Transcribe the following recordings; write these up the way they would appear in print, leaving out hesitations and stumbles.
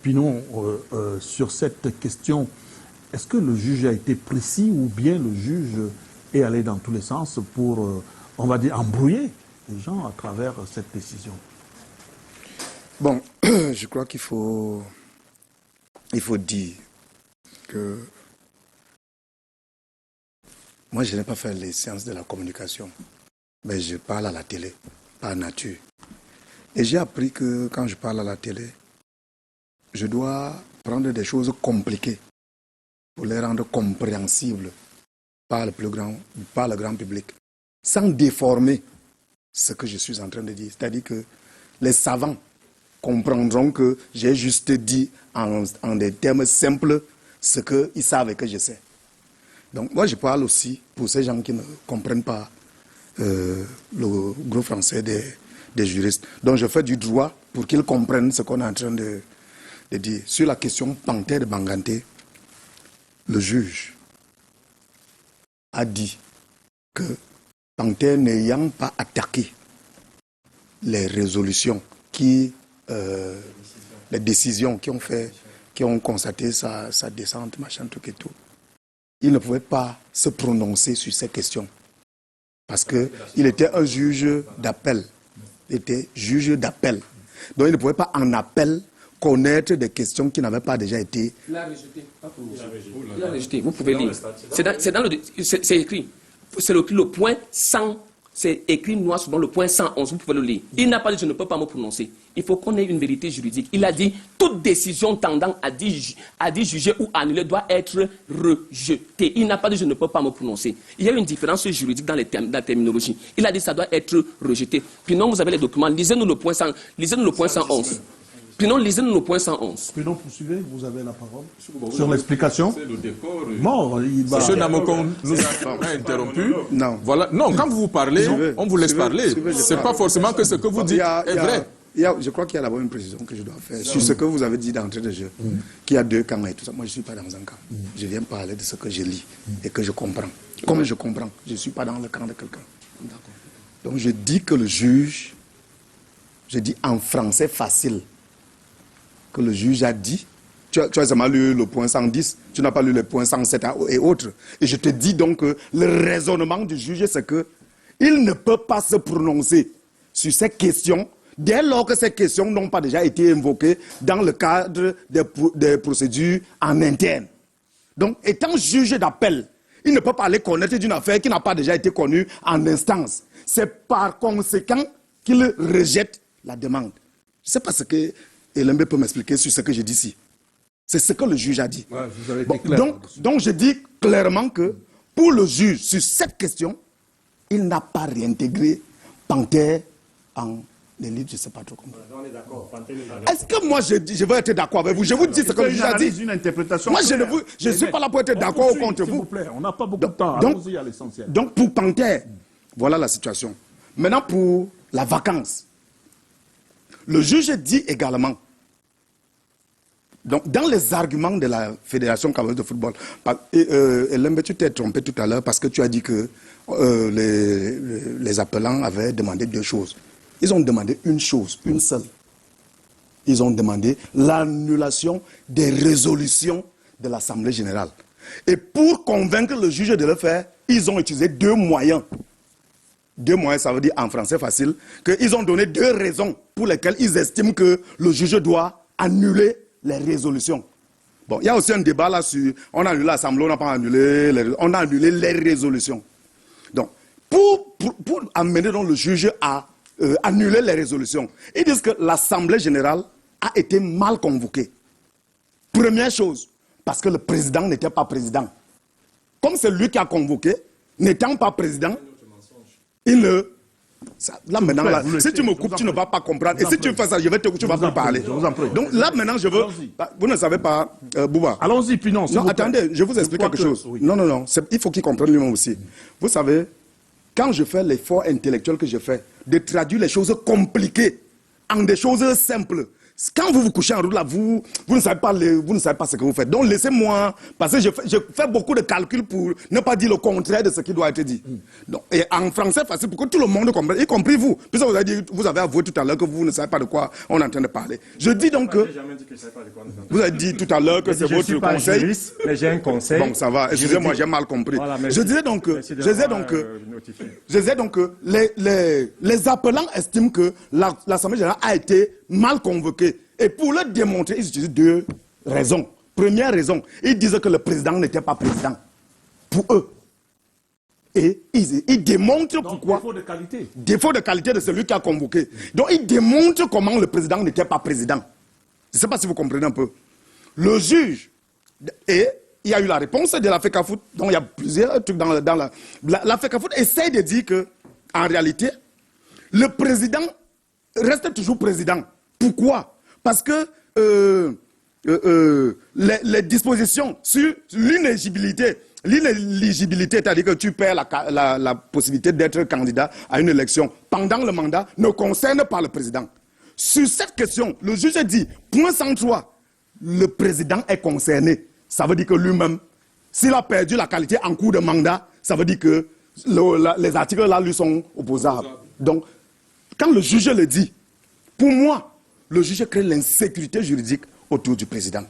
Pinon, sur cette question, est-ce que le juge a été précis ou bien le juge est allé dans tous les sens pour, on va dire, embrouiller les gens à travers cette décision? Bon, je crois qu'il faut dire que moi, je n'ai pas fait les sciences de la communication, mais je parle à la télé, par nature. Et j'ai appris que quand je parle à la télé, je dois prendre des choses compliquées pour les rendre compréhensibles par le grand public, sans déformer ce que je suis en train de dire. C'est-à-dire que les savants comprendront que j'ai juste dit en des termes simples ce qu'ils savent et que je sais. Donc moi je parle aussi pour ces gens qui ne comprennent pas le gros français des juristes. Donc je fais du droit pour qu'ils comprennent ce qu'on est en train de dire. Sur la question Panthère de Banganté, le juge a dit que Panthère n'ayant pas attaqué les résolutions les décisions qui ont constaté sa descente, machin, truc et tout, il ne pouvait pas se prononcer sur ces questions. Parce qu'il était un juge d'appel. Il était juge d'appel. Donc il ne pouvait pas en appel connaître des questions qui n'avaient pas déjà été... Il l'a rejeté. Il l'a rejeté. Vous pouvez lire. C'est écrit. C'est le point 100. C'est écrit noir sur le point 111. Vous pouvez le lire. Il n'a pas dit je ne peux pas me prononcer. Il faut qu'on ait une vérité juridique. Il a dit toute décision tendant à dire juger ou annuler doit être rejetée. Il n'a pas dit je ne peux pas me prononcer. Il y a une différence juridique dans la terminologie. Il a dit ça doit être rejeté. Puis non, vous avez les documents. Lisez-nous le point 111. Puis non, lisez-nous le point 111. Puis non, poursuivez, vous avez la parole. Sur l'explication. C'est le décor. Bon, M. Namokon nous a interrompu. Non. Voilà. Non, quand vous parlez, on vous laisse parler. Ce n'est pas forcément que ce que vous dites est vrai. Je crois qu'il y a d'abord une précision que je dois faire sur ce que vous avez dit d'entrée de jeu, qu'il y a deux camps et tout ça. Moi, je ne suis pas dans un camp. Je viens parler de ce que je lis et que je comprends. Comme je comprends, je ne suis pas dans le camp de quelqu'un. Donc, je dis que le juge, je dis en français facile, que le juge a dit, tu as seulement lu le point 110, tu n'as pas lu le point 107 et autres. Et je te dis donc que le raisonnement du juge, c'est que il ne peut pas se prononcer sur ces questions dès lors que ces questions n'ont pas déjà été invoquées dans le cadre des procédures en interne. Donc, étant juge d'appel, il ne peut pas aller connaître d'une affaire qui n'a pas déjà été connue en instance. C'est par conséquent qu'il rejette la demande. Je ne sais pas ce que Elembe peut m'expliquer sur ce que je dis ici. C'est ce que le juge a dit. Ouais, vous avez été clair, donc je dis clairement que pour le juge, sur cette question, il n'a pas réintégré Panthère en élite, je ne sais pas trop comment. Est-ce que moi je veux être d'accord avec vous? Je vous dis ce que le juge a dit. Une interprétation. Moi je ne suis pas là pour être d'accord ou contre vous. S'il vous plaît, on n'a pas beaucoup de temps. Allons-y à l'essentiel. Donc pour Panthère, voilà la situation. Maintenant pour la vacance. Le juge dit également, donc dans les arguments de la Fédération camerounaise de football, Elembe, tu t'es trompé tout à l'heure parce que tu as dit que les appelants avaient demandé deux choses. Ils ont demandé une chose, une seule. Ils ont demandé l'annulation des résolutions de l'Assemblée générale. Et pour convaincre le juge de le faire, ils ont utilisé deux moyens. Deux moyens, ça veut dire en français facile, qu'ils ont donné deux raisons pour lesquelles ils estiment que le juge doit annuler les résolutions. Bon, il y a aussi un débat là sur, on a annulé l'Assemblée, on n'a pas annulé, on a annulé les résolutions. Donc, pour amener donc le juge à annuler les résolutions, ils disent que l'Assemblée générale a été mal convoquée. Première chose, parce que le président n'était pas président. Comme c'est lui qui a convoqué, n'étant pas président, il ne... Là maintenant, là, si tu me coupes, tu ne vas pas comprendre. Et si tu fais ça, tu ne vas pas parler. Donc là maintenant, je veux... Vous ne savez pas, Bouba. Allons-y, puis non. Non, attendez, je vous explique quelque chose. Oui. Non, il faut qu'il comprenne lui-même aussi. Vous savez, quand je fais l'effort intellectuel que je fais, de traduire les choses compliquées en des choses simples, Quand vous vous couchez en route, là, vous ne savez pas ce que vous faites. Donc, laissez-moi, parce que je fais beaucoup de calculs pour ne pas dire le contraire de ce qui doit être dit. Donc, et en français, facile pour que tout le monde comprenne, y compris vous. Puisque vous avez avoué tout à l'heure que vous ne savez pas de quoi on est en train de parler. Je dis donc que... Vous avez dit tout à l'heure que c'est votre conseil. Juriste, mais j'ai un conseil. Bon, ça va. Excusez-moi, j'ai mal compris. Voilà, je disais donc que les appelants estiment que l'Assemblée générale a été mal convoquée. Et pour le démontrer, ils utilisent deux raisons. Première raison, ils disent que le président n'était pas président. Pour eux. Et ils démontrent pourquoi. Défaut de qualité. Défaut de qualité de celui qui a convoqué. Donc ils démontrent comment le président n'était pas président. Je ne sais pas si vous comprenez un peu. Le juge, et il y a eu la réponse de la FECAFOOT, donc il y a plusieurs trucs dans la FECAFOOT essaie de dire que, en réalité, le président reste toujours président. Pourquoi? Parce que les dispositions sur l'inéligibilité, c'est-à-dire que tu perds la possibilité d'être candidat à une élection pendant le mandat, ne concerne pas le président. Sur cette question, le juge dit, point 103, le président est concerné. Ça veut dire que lui-même, s'il a perdu la qualité en cours de mandat, ça veut dire que les articles là lui sont opposables. Donc, quand le juge le dit, pour moi, le juge crée l'insécurité juridique autour du président.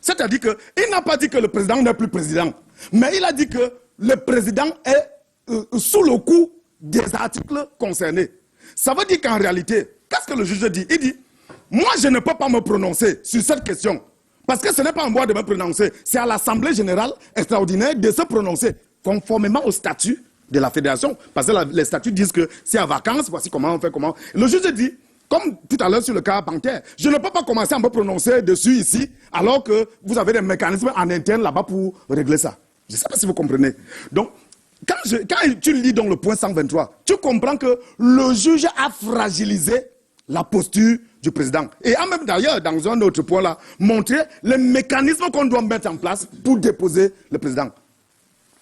C'est-à-dire qu'il n'a pas dit que le président n'est plus président, mais il a dit que le président est sous le coup des articles concernés. Ça veut dire qu'en réalité, qu'est-ce que le juge dit? Il dit, moi je ne peux pas me prononcer sur cette question, parce que ce n'est pas à moi de me prononcer, c'est à l'Assemblée générale extraordinaire de se prononcer, conformément au statut de la fédération, parce que les statuts disent que c'est à vacances, voici comment on fait, comment. Le juge dit, comme tout à l'heure sur le cas Panthère, je ne peux pas commencer à me prononcer dessus ici, alors que vous avez des mécanismes en interne là-bas pour régler ça. Je ne sais pas si vous comprenez. Donc, quand tu lis dans le point 123, tu comprends que le juge a fragilisé la posture du président. Et a même d'ailleurs, dans un autre point là, montré les mécanismes qu'on doit mettre en place pour déposer le président.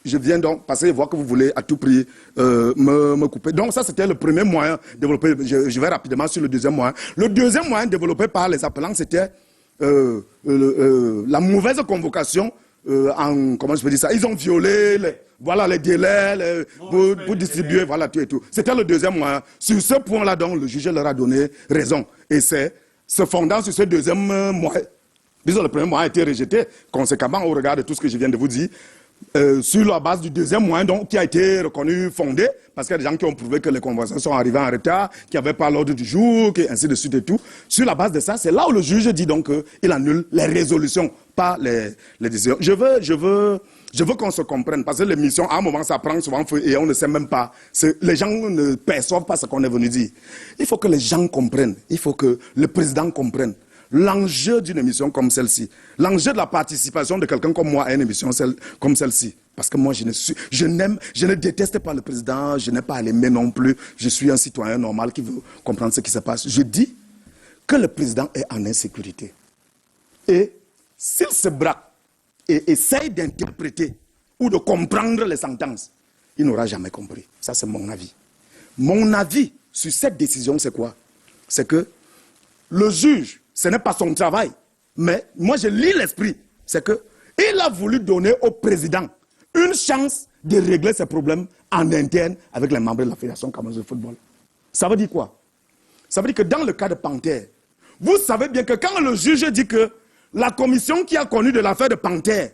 Je viens donc, parce que je vois que vous voulez à tout prix me couper. Donc ça, c'était le premier moyen développé. Je vais rapidement sur le deuxième moyen. Le deuxième moyen développé par les appelants, c'était la mauvaise convocation comment je peux dire ça? Ils ont violé les délais pour distribuer, voilà, tout et tout. C'était le deuxième moyen. Sur ce point-là, donc, le juge leur a donné raison. Et c'est se fondant sur ce deuxième moyen. Disons, le premier moyen a été rejeté, conséquemment, au regard de tout ce que je viens de vous dire, sur la base du deuxième moyen, donc, qui a été reconnu fondé, parce qu'il y a des gens qui ont prouvé que les conventions sont arrivées en retard, qui n'avaient pas l'ordre du jour, et ainsi de suite et tout. Sur la base de ça, c'est là où le juge dit donc qu'il annule les résolutions, pas les décisions. Je veux qu'on se comprenne, parce que l'émission, à un moment, ça prend souvent feu et on ne sait même pas. Les gens ne perçoivent pas ce qu'on est venu dire. Il faut que les gens comprennent, il faut que le président comprenne l'enjeu d'une émission comme celle-ci, l'enjeu de la participation de quelqu'un comme moi à une émission comme celle-ci. Parce que moi, je ne déteste pas le président, je n'ai pas à l'aimer non plus. Je suis un citoyen normal qui veut comprendre ce qui se passe. Je dis que le président est en insécurité. Et s'il se braque et essaye d'interpréter ou de comprendre les sentences, il n'aura jamais compris. Ça, c'est mon avis. Mon avis sur cette décision, c'est quoi? C'est que le juge, ce n'est pas son travail, mais moi je lis l'esprit. C'est qu'il a voulu donner au président une chance de régler ses problèmes en interne avec les membres de la Fédération camerounaise de football. Ça veut dire quoi? Ça veut dire que dans le cas de Panthère, vous savez bien que quand le juge dit que la commission qui a connu de l'affaire de Panthère,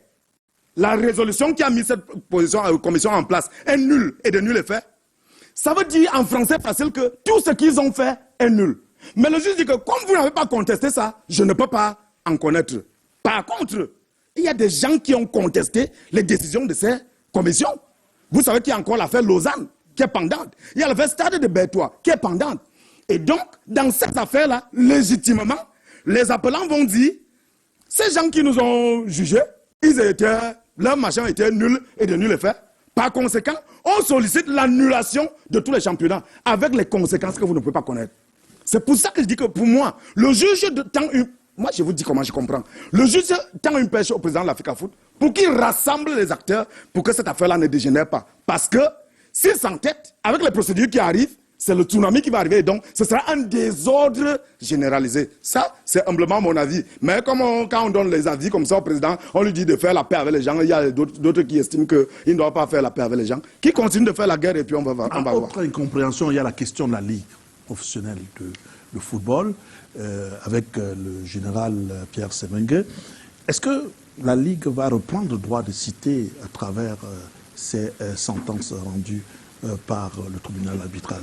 la résolution qui a mis cette commission en place est nulle et de nul effet, ça veut dire en français facile que tout ce qu'ils ont fait est nul. Mais le juge dit que comme vous n'avez pas contesté ça, je ne peux pas en connaître. Par contre, il y a des gens qui ont contesté les décisions de ces commissions. Vous savez qu'il y a encore l'affaire Lausanne qui est pendante. Il y a l'affaire Stade de Berthois qui est pendante. Et donc, dans cette affaire-là, légitimement, les appelants vont dire, ces gens qui nous ont jugés, leur machin était nul et de nul effet. Par conséquent, on sollicite l'annulation de tous les championnats avec les conséquences que vous ne pouvez pas connaître. C'est pour ça que je dis que pour moi, le juge tend une... Moi, je vous dis comment je comprends. Le juge tend une pêche au président de la FECAFOOT pour qu'il rassemble les acteurs pour que cette affaire-là ne dégénère pas. Parce que s'il s'entête avec les procédures qui arrivent, c'est le tsunami qui va arriver. Donc, ce sera un désordre généralisé. Ça, c'est humblement mon avis. Mais comme quand on donne les avis comme ça au président, on lui dit de faire la paix avec les gens. Il y a d'autres qui estiment qu'il ne doit pas faire la paix avec les gens. Qui continuent de faire la guerre et puis on va voir. Autre incompréhension, il y a la question de la Ligue professionnelle de football avec le général Pierre Semengue. Est-ce que la Ligue va reprendre le droit de citer à travers ces sentences rendues par le tribunal arbitral?